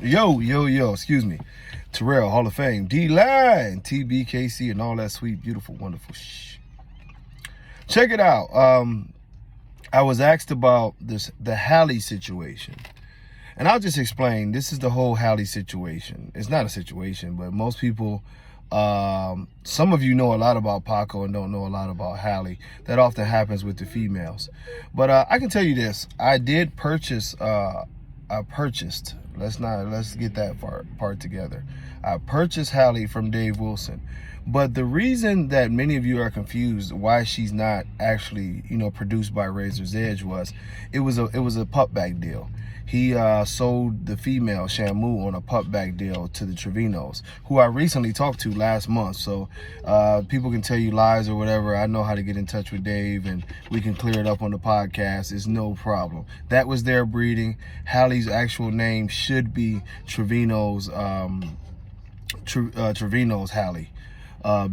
Yo, excuse me. Terrell, Hall of Fame, D-Line, tbkc, and all that sweet, beautiful, wonderful shh. Check it out. I was asked about the Halle situation. And I'll just explain. This is the whole Halle situation. It's not a situation, but most people, some of you know a lot about Paco and don't know a lot about Halle. That often happens with the females. But I can tell you this. I did purchase, let's get that part together. I purchased Halle from Dave Wilson. But the reason that many of you are confused why she's not actually, produced by Razor's Edge was it was a putback deal. He sold the female Shamu on a putback deal to the Trevinos, who I recently talked to last month. So people can tell you lies or whatever. I know how to get in touch with Dave, and we can clear it up on the podcast. It's no problem. That was their breeding. Halle's actual name should be Trevino's Halle.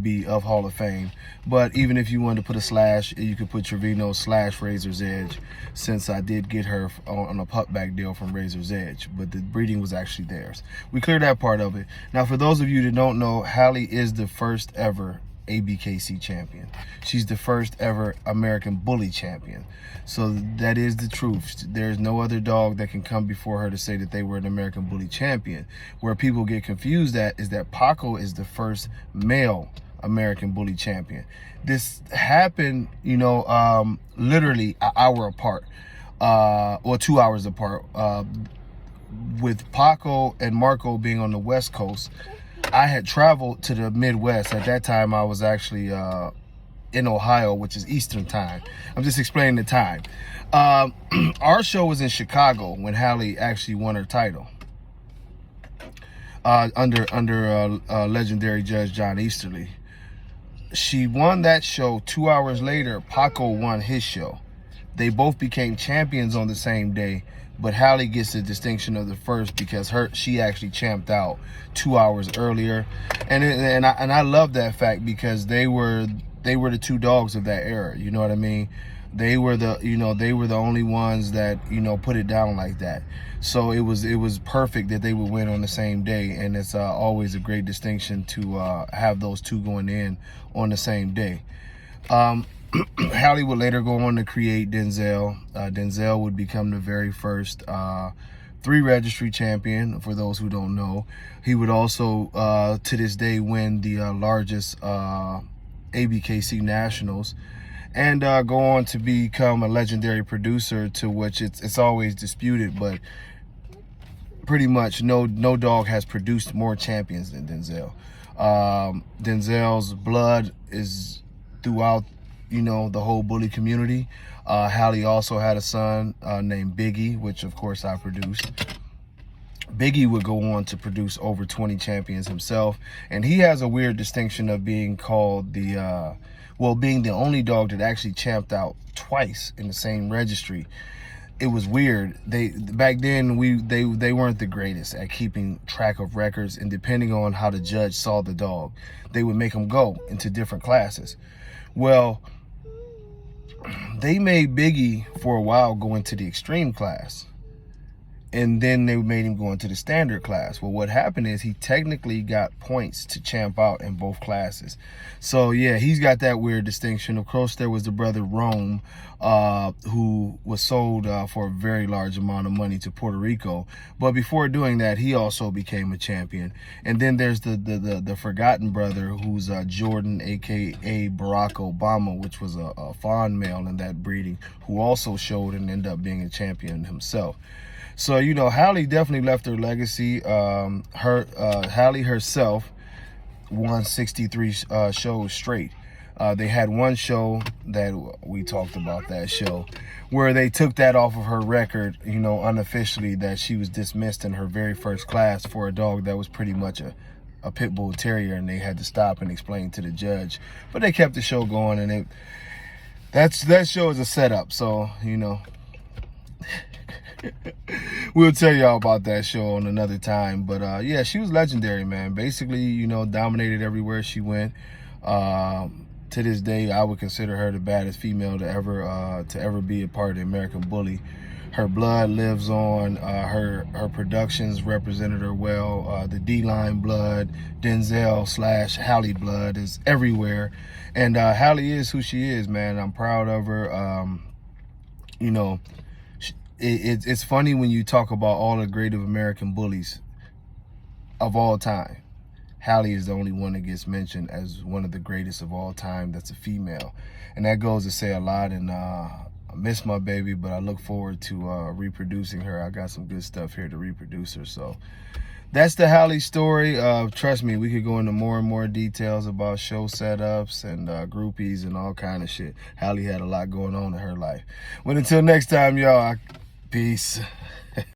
Be of Hall of Fame. But even if you wanted to put a slash, you could put Trevino / Razor's Edge, since I did get her on a putback deal from Razor's Edge, but the breeding was actually theirs. We cleared that part of it. Now, for those of you that don't know, Halle is the first ever ABKC champion. She's the first ever American Bully champion. So that is the truth. There's no other dog that can come before her to say that they were an American Bully champion. Where people get confused at is that Paco is the first male American Bully champion. This happened, literally an hour apart, or 2 hours apart, with Paco and Marco being on the West Coast. I had traveled to the Midwest. At that time, I was actually in Ohio, which is Eastern time. I'm just explaining the time. Our show was in Chicago when Halle actually won her title under legendary Judge John Easterly. She won that show. 2 hours later, Paco won his show. They both became champions on the same day, but Halle gets the distinction of the first because she actually champed out 2 hours earlier, and I love that fact because they were the two dogs of that era. You know what I mean? They were the only ones that put it down like that. So it was perfect that they would win on the same day, and it's always a great distinction to have those two going in on the same day. Halle would later go on to create Denzel. Denzel would become the very first 3 registry champion, for those who don't know. He would also, to this day, win the largest ABKC Nationals, and go on to become a legendary producer, to which it's always disputed, but pretty much no dog has produced more champions than Denzel. Denzel's blood is throughout the whole bully community. Halle also had a son named Biggie, which of course I produced. Biggie would go on to produce over 20 champions himself, and he has a weird distinction of being called being the only dog that actually champed out twice in the same registry. It was weird. Back then they weren't the greatest at keeping track of records, and depending on how the judge saw the dog, they would make him go into different classes. Well, they made Biggie for a while go into the extreme class, and then they made him go into the standard class. Well, what happened is he technically got points to champ out in both classes. So yeah, he's got that weird distinction. Of course, there was the brother Rome, who was sold for a very large amount of money to Puerto Rico. But before doing that, he also became a champion. And then there's the forgotten brother, who's Jordan, aka Barack Obama, which was a fawn male in that breeding, who also showed and ended up being a champion himself. So, Halle definitely left her legacy. Halle herself won 63 shows straight. They had one show that we talked about, that show, where they took that off of her record, unofficially, that she was dismissed in her very first class for a dog that was pretty much a pit bull terrier, and they had to stop and explain to the judge. But they kept the show going, and that show is a setup, so, we'll tell y'all about that show on another time. But yeah, she was legendary, man. Basically, dominated everywhere she went. To this day, I would consider her the baddest female to ever be a part of the American Bully. her blood lives on. Her productions represented her well. The D-Line blood, Denzel / Halle blood is everywhere. And Halle is who she is, man. I'm proud of her. You know, it's funny when you talk about all the great American bullies of all time. Halle is the only one that gets mentioned as one of the greatest of all time that's a female. And that goes to say a lot. And I miss my baby, but I look forward to reproducing her. I got some good stuff here to reproduce her. So that's the Halle story. Trust me, we could go into more and more details about show setups and groupies and all kind of shit. Halle had a lot going on in her life. Well, until next time, y'all, peace.